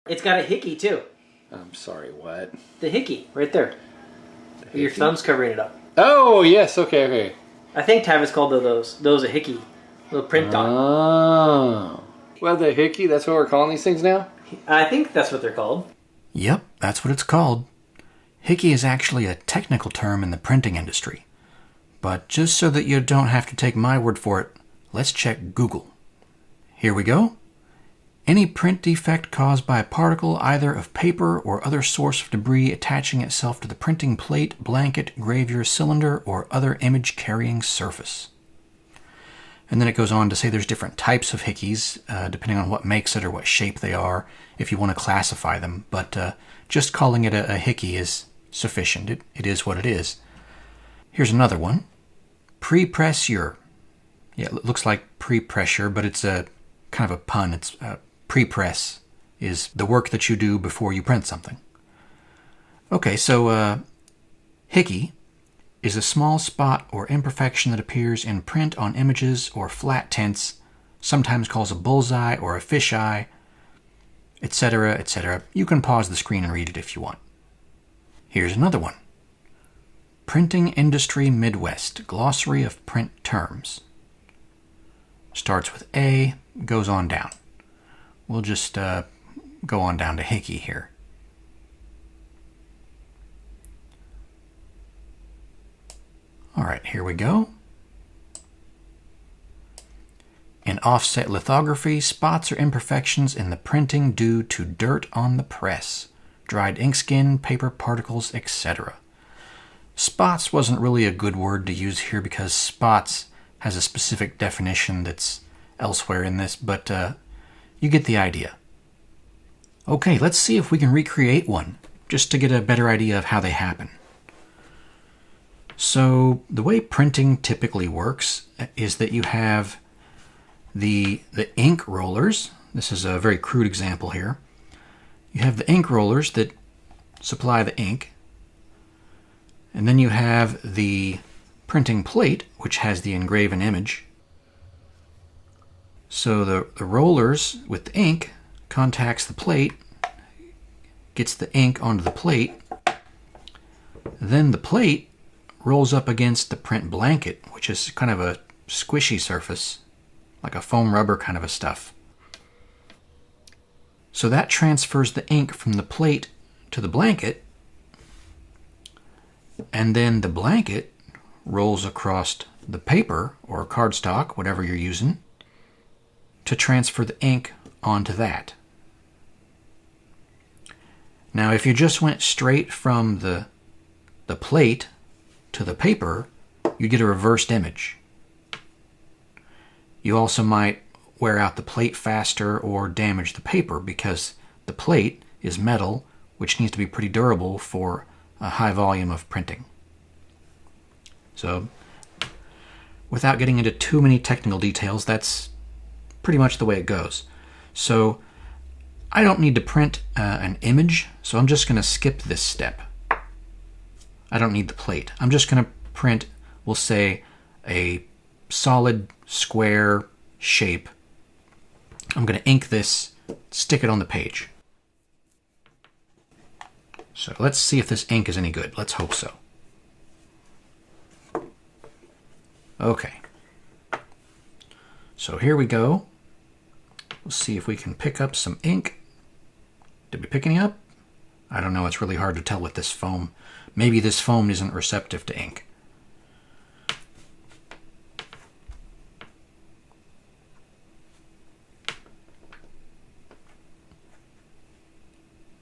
It's got a Hickey too. I'm sorry, what? The Hickey, right there. Your thumb's covering it up. Oh, yes, okay. I think Tavis called those a Hickey. Little print dot. Oh. Well, the Hickey, that's what we're calling these things now? I think that's what they're called. Yep, that's what it's called. Hickey is actually a technical term in the printing industry. But just so that you don't have to take my word for it, let's check Google. Here we go. Any print defect caused by a particle either of paper or other source of debris attaching itself to the printing plate, blanket, gravure, cylinder, or other image-carrying surface. And then it goes on to say there's different types of Hickeys, depending on what makes it or what shape they are, if you want to classify them. But just calling it a Hickey is sufficient. It is what it is. Here's another one. Pre-pressure. Yeah, it looks like pre-pressure, but it's a kind of a pun. It's pre-press is the work that you do before you print something. Okay, so Hickey is a small spot or imperfection that appears in print on images or flat tints, sometimes called a bullseye or a fisheye, etc., etc. You can pause the screen and read it if you want. Here's another one. Printing Industry Midwest, Glossary of Print Terms. Starts with A, goes on down. We'll just go on down to Hickey here. All right, here we go. In offset lithography, spots or imperfections in the printing due to dirt on the press, dried ink skin, paper particles, etc. Spots wasn't really a good word to use here because spots has a specific definition that's elsewhere in this, but you get the idea. Okay, let's see if we can recreate one, just to get a better idea of how they happen. So the way printing typically works is that you have the ink rollers. This is a very crude example here. You have the ink rollers that supply the ink, and then you have the printing plate, which has the engraven image. So the rollers with the ink contacts the plate, gets the ink onto the plate, then the plate rolls up against the print blanket, which is kind of a squishy surface, like a foam rubber kind of a stuff. So that transfers the ink from the plate to the blanket, and then the blanket rolls across the paper or cardstock, whatever you're using, to transfer the ink onto that. Now, if you just went straight from the plate to the paper, you get a reversed image. You also might wear out the plate faster or damage the paper because the plate is metal, which needs to be pretty durable for a high volume of printing. So, without getting into too many technical details, that's pretty much the way it goes. So, I don't need to print an image, so I'm just going to skip this step. I don't need the plate. I'm just going to print, we'll say, a solid square shape. I'm going to ink this, stick it on the page. So let's see if this ink is any good. Let's hope so. Okay. So here we go. We'll see if we can pick up some ink. Did we pick any up? I don't know. It's really hard to tell with this foam. Maybe this foam isn't receptive to ink.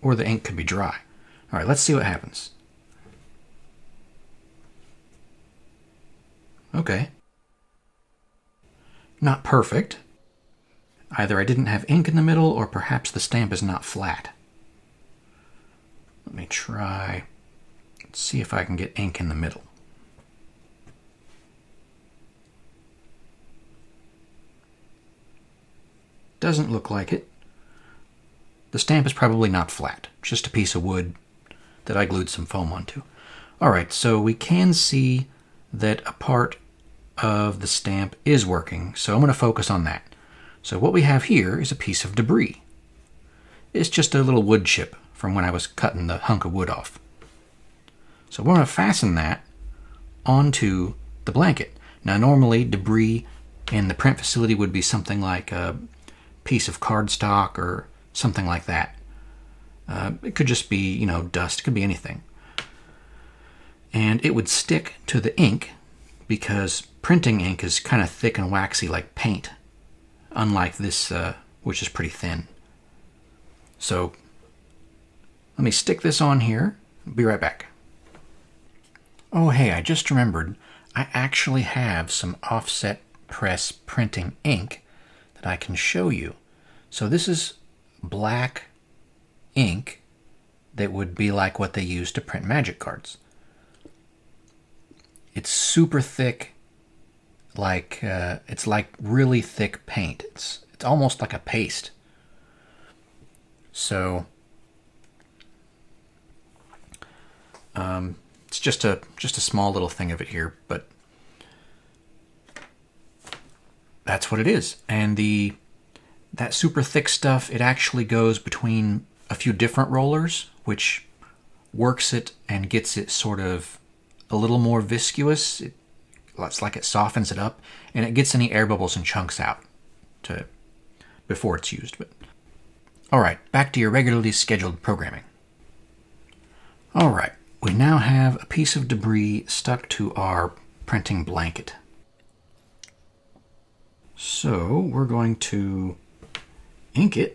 Or the ink could be dry. All right, let's see what happens. Okay. Not perfect. Either I didn't have ink in the middle, or perhaps the stamp is not flat. Let me try. Let's see if I can get ink in the middle. Doesn't look like it. The stamp is probably not flat, just a piece of wood that I glued some foam onto. Alright, so we can see that a part of the stamp is working, so I'm going to focus on that. So what we have here is a piece of debris. It's just a little wood chip from when I was cutting the hunk of wood off. So we're going to fasten that onto the blanket. Now normally debris in the print facility would be something like a piece of cardstock or something like that. It could just be, dust. It could be anything. And it would stick to the ink because printing ink is kind of thick and waxy like paint, unlike this, which is pretty thin. So let me stick this on here. I'll be right back. Oh, hey, I just remembered. I actually have some offset press printing ink that I can show you. So this is black ink that would be like what they use to print magic cards. It's super thick, it's like really thick paint. It's almost like a paste. So it's just a small little thing of it here, but that's what it is. And that super thick stuff, it actually goes between a few different rollers, which works it and gets it sort of a little more viscous. It's like it softens it up, and it gets any air bubbles and chunks out before it's used. But all right, back to your regularly scheduled programming. All right, we now have a piece of debris stuck to our printing blanket. So we're going to ink it.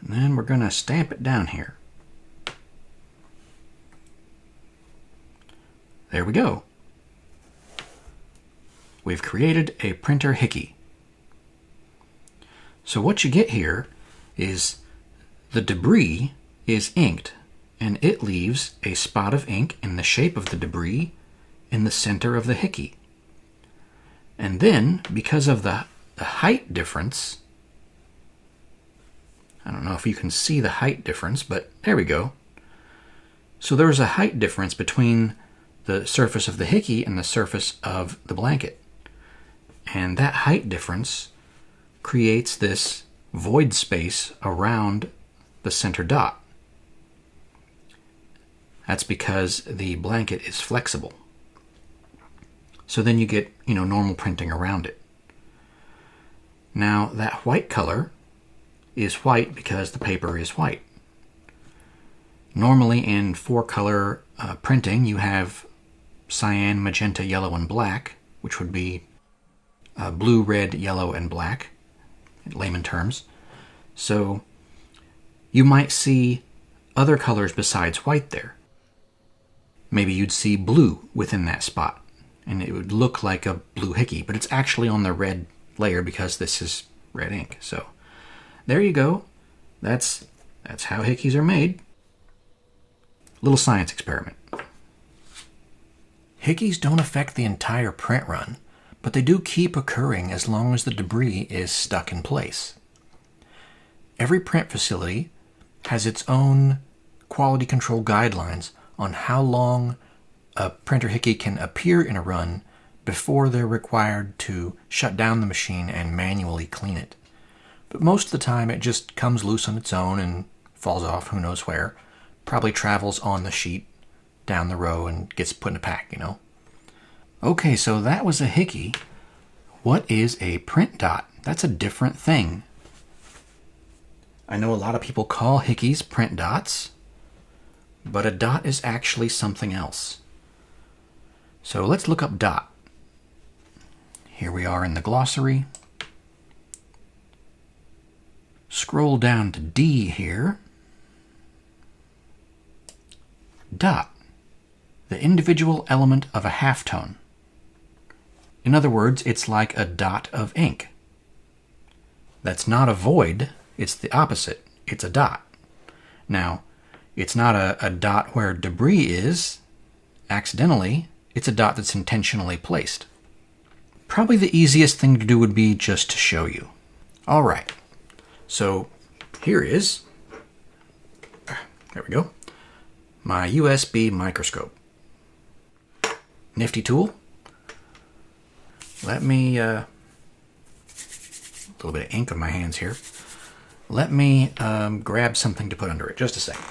And then we're going to stamp it down here. There we go. We've created a printer Hickey. So what you get here is the debris is inked, and it leaves a spot of ink in the shape of the debris in the center of the Hickey. And then, because of the height difference, I don't know if you can see the height difference, but there we go. So there's a height difference between the surface of the Hickey and the surface of the blanket. And that height difference creates this void space around the center dot. That's because the blanket is flexible. So then you get, normal printing around it. Now that white color is white because the paper is white. Normally in 4-color printing you have cyan, magenta, yellow, and black, which would be blue, red, yellow, and black in layman terms. So you might see other colors besides white there. Maybe you'd see blue within that spot, and it would look like a blue Hickey, but it's actually on the red layer because this is red ink. So there you go. That's how Hickeys are made. Little science experiment. Hickeys don't affect the entire print run, but they do keep occurring as long as the debris is stuck in place. Every print facility has its own quality control guidelines on how long a printer Hickey can appear in a run before they're required to shut down the machine and manually clean it. But most of the time it just comes loose on its own and falls off who knows where. Probably travels on the sheet down the row and gets put in a pack, Okay, so that was a Hickey. What is a print dot? That's a different thing. I know a lot of people call Hickeys print dots, but a dot is actually something else. So let's look up dot. Here we are in the glossary. Scroll down to D here. Dot, the individual element of a halftone. In other words, it's like a dot of ink. That's not a void, it's the opposite. It's a dot. Now, it's not a dot where debris is accidentally, it's a dot that's intentionally placed. Probably the easiest thing to do would be just to show you. All right, so here is, there we go, my USB microscope. Nifty tool. let me, a little bit of ink on my hands here. Let me grab something to put under it. Just a second.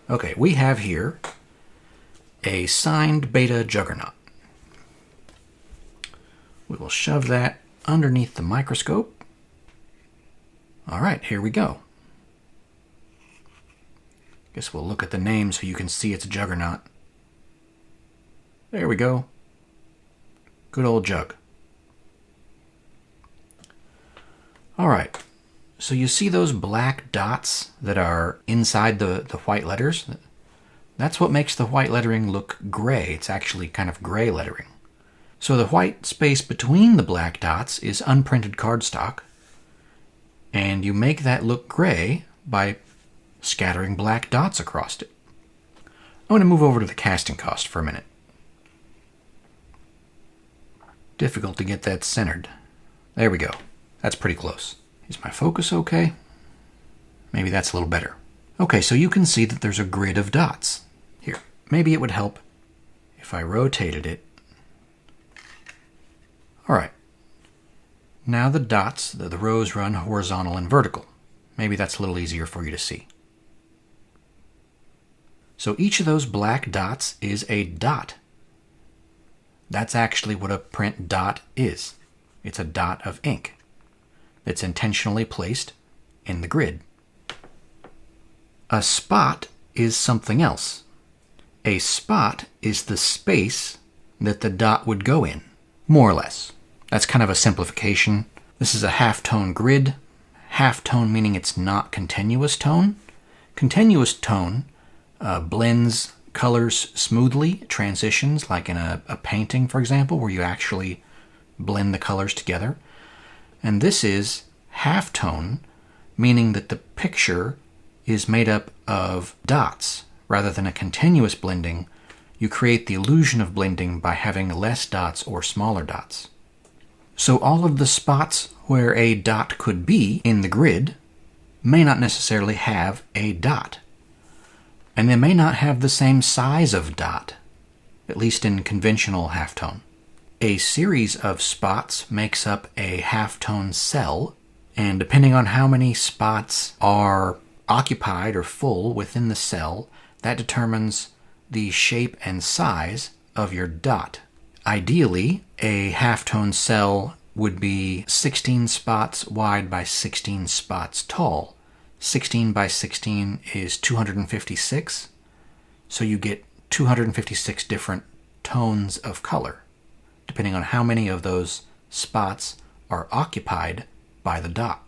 Okay, we have here a signed beta juggernaut. We will shove that underneath the microscope. All right, here we go. Guess we'll look at the name so you can see it's a juggernaut. There we go. Good old jug. All right, so you see those black dots that are inside the white letters? That's what makes the white lettering look gray. It's actually kind of gray lettering. So the white space between the black dots is unprinted cardstock, and you make that look gray by scattering black dots across it. I'm going to move over to the casting cost for a minute. Difficult to get that centered. There we go. That's pretty close. Is my focus okay? Maybe that's a little better. Okay, so you can see that there's a grid of dots. Here, maybe it would help if I rotated it. All right. Now the dots, the rows run horizontal and vertical. Maybe that's a little easier for you to see. So each of those black dots is a dot. That's actually what a print dot is. It's a dot of ink that's intentionally placed in the grid. A spot is something else. A spot is the space that the dot would go in, more or less. That's kind of a simplification. This is a halftone grid. Halftone meaning it's not continuous tone. Continuous tone blends colors smoothly, transitions, like in a painting, for example, where you actually blend the colors together. And this is halftone, meaning that the picture is made up of dots. Rather than a continuous blending, you create the illusion of blending by having less dots or smaller dots. So all of the spots where a dot could be in the grid may not necessarily have a dot. And they may not have the same size of dot, at least in conventional halftone. A series of spots makes up a halftone cell, and depending on how many spots are occupied or full within the cell, that determines the shape and size of your dot. Ideally, a halftone cell would be 16 spots wide by 16 spots tall. 16 by 16 is 256, so you get 256 different tones of color, depending on how many of those spots are occupied by the dot.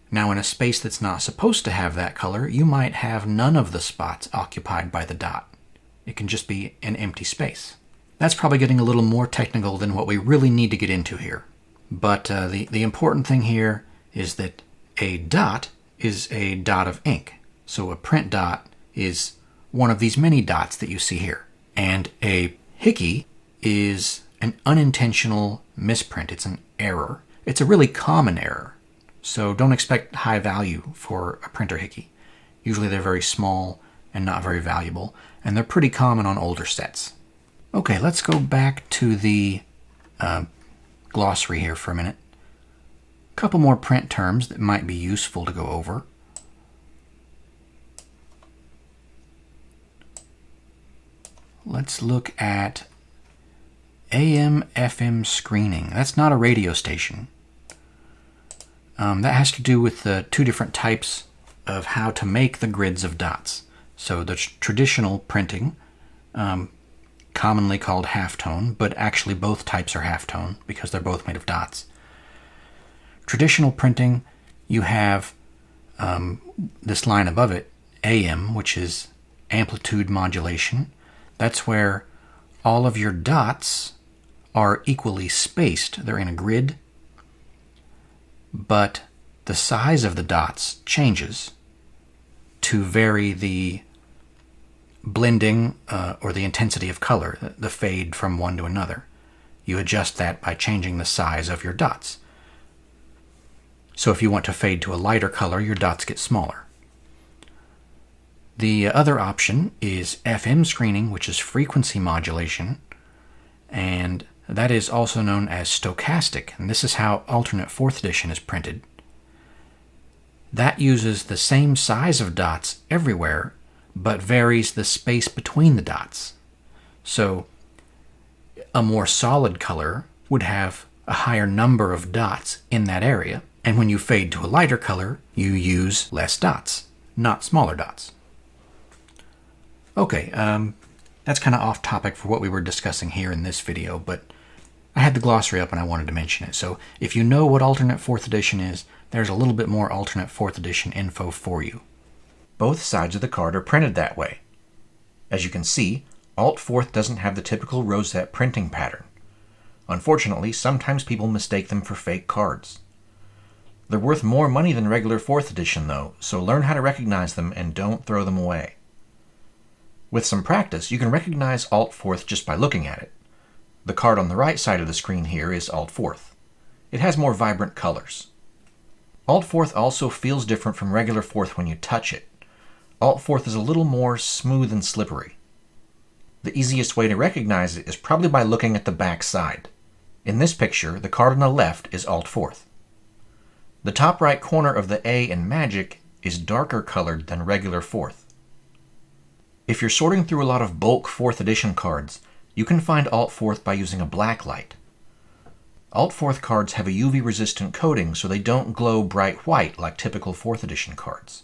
Now, in a space that's not supposed to have that color, you might have none of the spots occupied by the dot. It can just be an empty space. That's probably getting a little more technical than what we really need to get into here. But the important thing here is that a dot is a dot of ink. So a print dot is one of these many dots that you see here. And a Hickey is an unintentional misprint. It's an error. It's a really common error. So don't expect high value for a printer Hickey. Usually they're very small and not very valuable, and they're pretty common on older sets. Okay, let's go back to the glossary here for a minute. A couple more print terms that might be useful to go over. Let's look at AM/FM screening. That's not a radio station. That has to do with the two different types of how to make the grids of dots. So the traditional printing, commonly called halftone, but actually both types are halftone because they're both made of dots. Traditional printing, you have this line above it, AM, which is amplitude modulation. That's where all of your dots are equally spaced. They're in a grid, but the size of the dots changes to vary the blending or the intensity of color, the fade from one to another. You adjust that by changing the size of your dots. So if you want to fade to a lighter color, your dots get smaller. The other option is FM screening, which is frequency modulation, and that is also known as stochastic, and this is how alternate 4th edition is printed. That uses the same size of dots everywhere, but varies the space between the dots. So a more solid color would have a higher number of dots in that area, and when you fade to a lighter color, you use less dots, not smaller dots. Okay, that's kind of off topic for what we were discussing here in this video, but I had the glossary up and I wanted to mention it. So if you know what alternate 4th edition is, there's a little bit more alternate 4th edition info for you. Both sides of the card are printed that way. As you can see, Alt 4th doesn't have the typical rosette printing pattern. Unfortunately, sometimes people mistake them for fake cards. They're worth more money than regular 4th edition though, so learn how to recognize them and don't throw them away. With some practice, you can recognize Alt 4th just by looking at it. The card on the right side of the screen here is Alt 4th. It has more vibrant colors. Alt 4th also feels different from regular 4th when you touch it. Alt 4th is a little more smooth and slippery. The easiest way to recognize it is probably by looking at the back side. In this picture, the card on the left is Alt 4th. The top right corner of the A in Magic is darker colored than regular 4th. If you're sorting through a lot of bulk 4th edition cards, you can find Alt 4th by using a black light. Alt 4th cards have a UV-resistant coating so they don't glow bright white like typical 4th edition cards.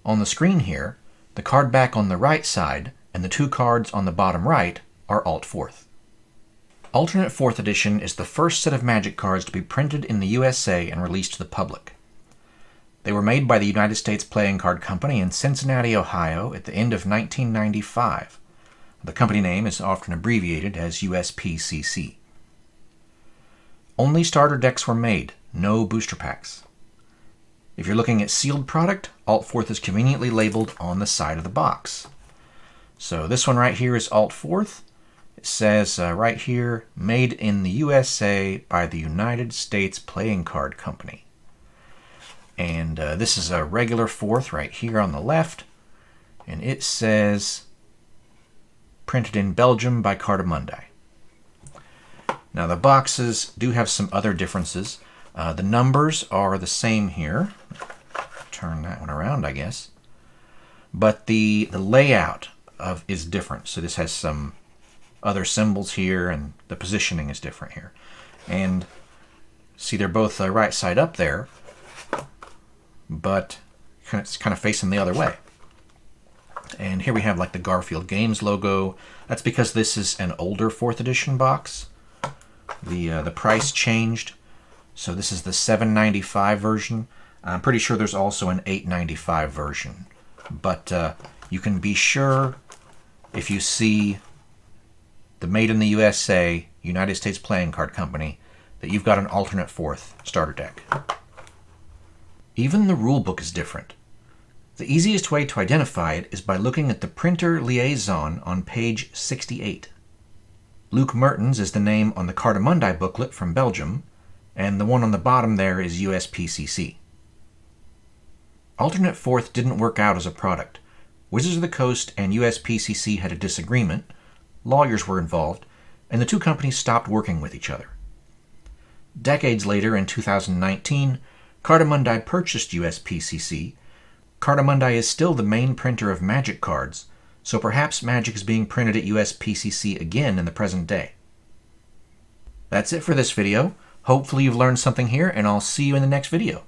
On the screen here, the card back on the right side and the two cards on the bottom right are Alt 4th. Alternate 4th edition is the first set of Magic cards to be printed in the USA and released to the public. They were made by the United States Playing Card Company in Cincinnati, Ohio at the end of 1995. The company name is often abbreviated as USPCC. Only starter decks were made, no booster packs. If you're looking at sealed product, Alt 4th is conveniently labeled on the side of the box. So this one right here is Alt 4th. It says right here, made in the USA by the United States Playing Card Company. And this is a regular 4th right here on the left. And it says, printed in Belgium by Cartamundi. Now the boxes do have some other differences. The numbers are the same here. Turn that one around, I guess. But the layout is different. So this has some other symbols here, and the positioning is different here. And see, they're both right side up there, but it's kind of facing the other way. And here we have like the Garfield Games logo. That's because this is an older 4th edition box. The price changed. So this is the $7.95 version. I'm pretty sure there's also an $8.95 version. But you can be sure if you see the Made in the USA, United States Playing Card Company, that you've got an alternate 4th starter deck. Even the rulebook is different. The easiest way to identify it is by looking at the printer liaison on page 68. Luke Mertens is the name on the Cartamundi booklet from Belgium, and the one on the bottom there is USPCC. Alternate 4th didn't work out as a product. Wizards of the Coast and USPCC had a disagreement, lawyers were involved, and the two companies stopped working with each other. Decades later, in 2019, Cartamundi purchased USPCC. Cartamundi is still the main printer of Magic cards, so perhaps Magic is being printed at USPCC again in the present day. That's it for this video. Hopefully you've learned something here, and I'll see you in the next video.